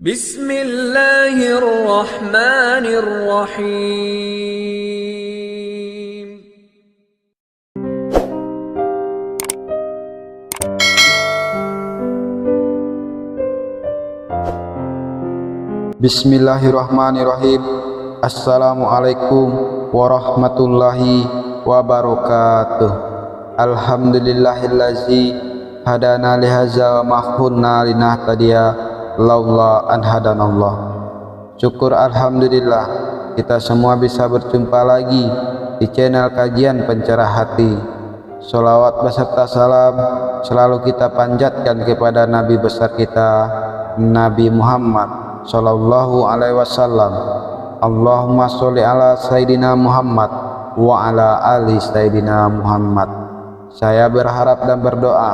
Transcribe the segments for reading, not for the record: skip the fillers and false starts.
Bismillahirrahmanirrahim. Bismillahirrahmanirrahim. Assalamualaikum warahmatullahi wabarakatuh. Alhamdulillahillazi hadana lihaza wa ma kunna linahtadiya laula an hadanallah. Syukur alhamdulillah kita semua bisa berjumpa lagi di channel kajian pencerah hati. Sholawat beserta salam selalu kita panjatkan kepada Nabi besar kita, Nabi Muhammad sallallahu alaihi wasallam. Allahumma sholli ala Sayyidina Muhammad wa ala ali Sayyidina Muhammad. Saya berharap dan berdoa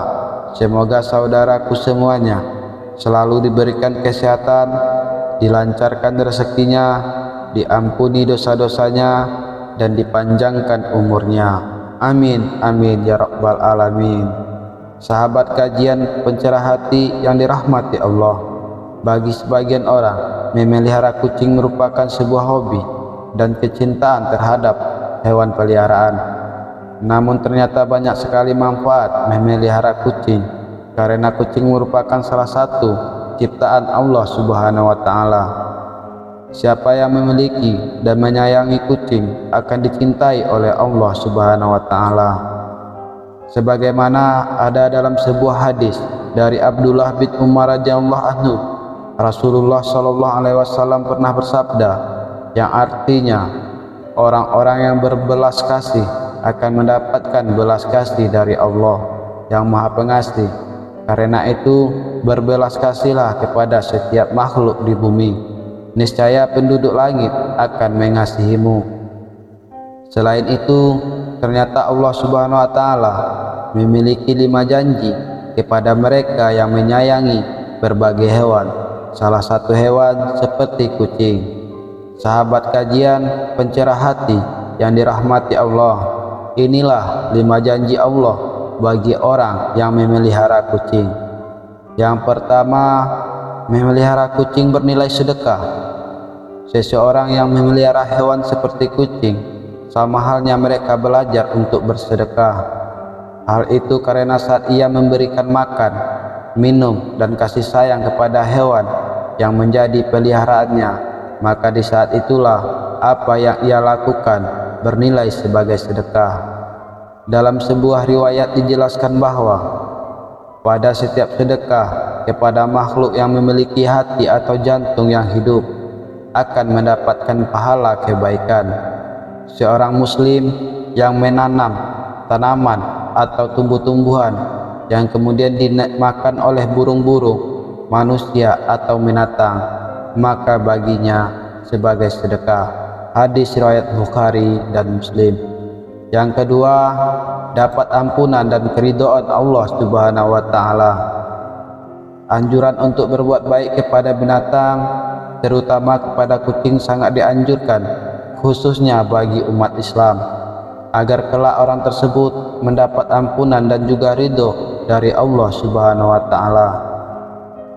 semoga saudaraku semuanya selalu diberikan kesehatan, dilancarkan rezekinya, diampuni dosa-dosanya, dan dipanjangkan umurnya. Amin amin ya rabbal alamin. Sahabat kajian pencerah hati yang dirahmati Allah, bagi sebagian orang memelihara kucing merupakan sebuah hobi dan kecintaan terhadap hewan peliharaan. Namun ternyata banyak sekali manfaat memelihara kucing, karena kucing merupakan salah satu ciptaan Allah Subhanahu wa Ta'ala. Siapa yang memiliki dan menyayangi kucing akan dicintai oleh Allah Subhanahu wa Ta'ala. Sebagaimana ada dalam sebuah hadis dari Abdullah bin Umar radhiyallahu anhu, Rasulullah sallallahu alaihi wasallam pernah bersabda yang artinya orang-orang yang berbelas kasih akan mendapatkan belas kasih dari Allah yang Maha Pengasih. Karena itu berbelas kasihlah kepada setiap makhluk di bumi, niscaya penduduk langit akan mengasihimu. Selain itu, ternyata Allah Subhanahu wa Ta'ala memiliki 5 janji kepada mereka yang menyayangi berbagai hewan, salah satu hewan seperti kucing. Sahabat kajian pencerah hati yang dirahmati Allah, inilah 5 janji Allah bagi orang yang memelihara kucing. Yang pertama, memelihara kucing bernilai sedekah. Seseorang yang memelihara hewan seperti kucing, sama halnya mereka belajar untuk bersedekah. Hal itu karena saat ia memberikan makan, minum, dan kasih sayang kepada hewan yang menjadi peliharaannya, maka di saat itulah apa yang ia lakukan bernilai sebagai sedekah. Dalam sebuah riwayat dijelaskan bahwa pada setiap sedekah kepada makhluk yang memiliki hati atau jantung yang hidup akan mendapatkan pahala kebaikan. Seorang muslim yang menanam tanaman atau tumbuh-tumbuhan yang kemudian dimakan oleh burung-burung, manusia atau binatang, maka baginya sebagai sedekah. Hadis riwayat Bukhari dan Muslim. Yang kedua, dapat ampunan dan keridhaan Allah Subhanahu wa Ta'ala. Anjuran untuk berbuat baik kepada binatang, terutama kepada kucing, sangat dianjurkan, khususnya bagi umat Islam, agar kelak orang tersebut mendapat ampunan dan juga ridho dari Allah Subhanahu wa Ta'ala.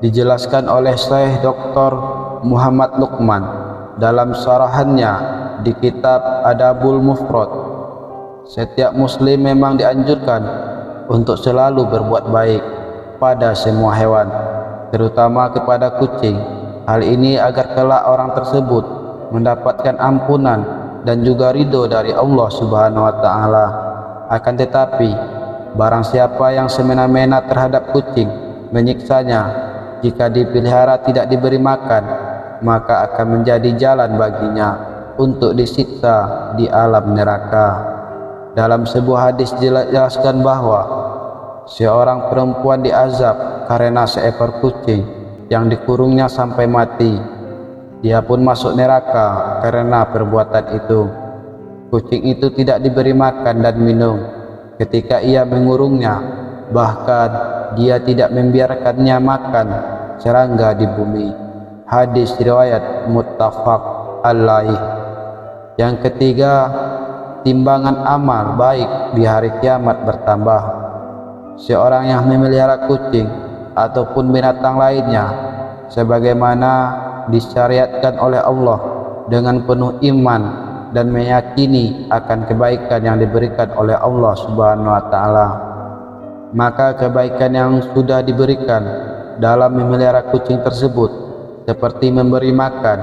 Dijelaskan oleh Syekh Dr. Muhammad Luqman dalam syarahannya di kitab Adabul Mufrad, setiap muslim memang dianjurkan untuk selalu berbuat baik pada semua hewan, terutama kepada kucing. Hal ini agar kelak orang tersebut mendapatkan ampunan dan juga ridho dari Allah Subhanahu wa Ta'ala. Akan tetapi barang siapa yang semena-mena terhadap kucing, menyiksanya, jika dipelihara tidak diberi makan, maka akan menjadi jalan baginya untuk disiksa di alam neraka. Dalam sebuah hadis dijelaskan bahwa seorang perempuan diazab karena seekor kucing yang dikurungnya sampai mati. Dia pun masuk neraka karena perbuatan itu. Kucing itu tidak diberi makan dan minum ketika ia mengurungnya, bahkan dia tidak membiarkannya makan serangga di bumi. Hadis riwayat muttafaq alaih. Yang ketiga, timbangan amal baik di hari kiamat bertambah. Seorang yang memelihara kucing ataupun binatang lainnya sebagaimana disyariatkan oleh Allah dengan penuh iman dan meyakini akan kebaikan yang diberikan oleh Allah Subhanahu wa taala. Maka kebaikan yang sudah diberikan dalam memelihara kucing tersebut seperti memberi makan,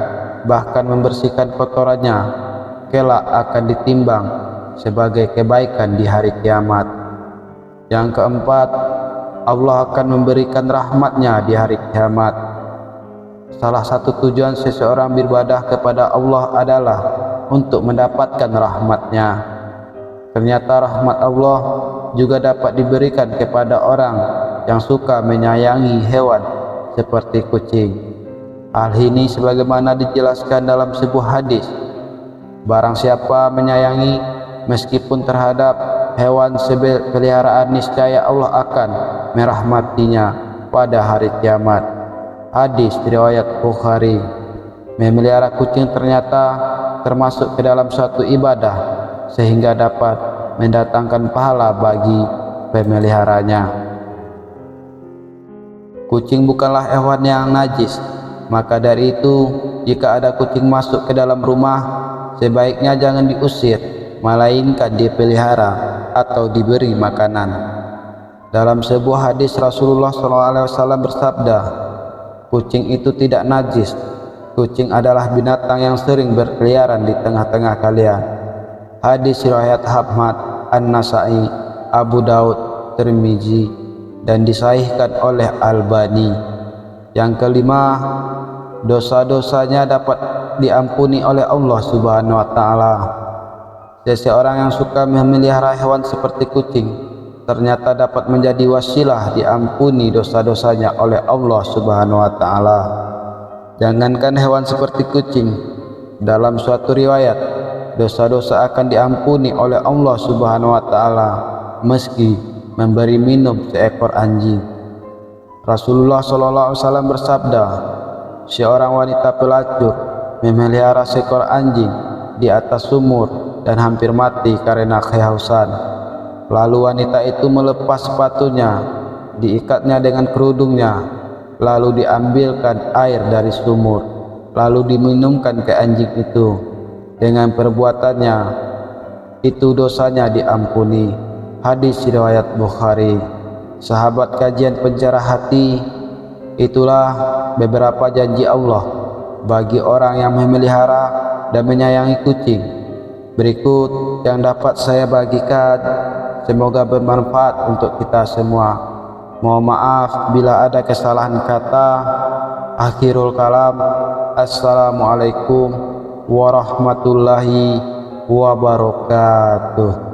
bahkan membersihkan kotorannya, kelak akan ditimbang sebagai kebaikan di hari kiamat. Yang keempat, Allah akan memberikan rahmatnya di hari kiamat. Salah satu tujuan seseorang beribadah kepada Allah adalah untuk mendapatkan rahmatnya. Ternyata rahmat Allah juga dapat diberikan kepada orang yang suka menyayangi hewan seperti kucing. Hal ini sebagaimana dijelaskan dalam sebuah hadis, barang siapa menyayangi meskipun terhadap hewan peliharaan, niscaya Allah akan merahmatinya pada hari kiamat. Hadis riwayat Bukhari. Memelihara kucing ternyata termasuk ke dalam suatu ibadah sehingga dapat mendatangkan pahala bagi pemeliharanya. Kucing bukanlah hewan yang najis, maka dari itu jika ada kucing masuk ke dalam rumah, sebaiknya jangan diusir, melainkan dipelihara atau diberi makanan. Dalam sebuah hadis Rasulullah SAW bersabda, kucing itu tidak najis. Kucing adalah binatang yang sering berkeliaran di tengah-tengah kalian. Hadis riwayat Ahmad, An-Nasa'i, Abu Daud, Tirmizi, dan disahihkan oleh Albani. Yang kelima, dosa-dosanya dapat diampuni oleh Allah Subhanahu wa taala. Seseorang yang suka memelihara hewan seperti kucing ternyata dapat menjadi wasilah diampuni dosa-dosanya oleh Allah Subhanahu wa taala. Jangankan hewan seperti kucing, dalam suatu riwayat dosa-dosa akan diampuni oleh Allah Subhanahu wa taala meski memberi minum seekor anjing. Rasulullah SAW bersabda, seorang wanita pelacur memelihara seekor anjing di atas sumur dan hampir mati karena kehausan. Lalu wanita itu melepas sepatunya, diikatnya dengan kerudungnya, lalu diambilkan air dari sumur, lalu diminumkan ke anjing itu. Dengan perbuatannya itu dosanya diampuni. Hadis riwayat Bukhari. Sahabat kajian pencerah hati, itulah beberapa janji Allah bagi orang yang memelihara dan menyayangi kucing. Berikut yang dapat saya bagikan, semoga bermanfaat untuk kita semua. Mohon maaf bila ada kesalahan kata. Akhirul kalam. Assalamualaikum warahmatullahi wabarakatuh.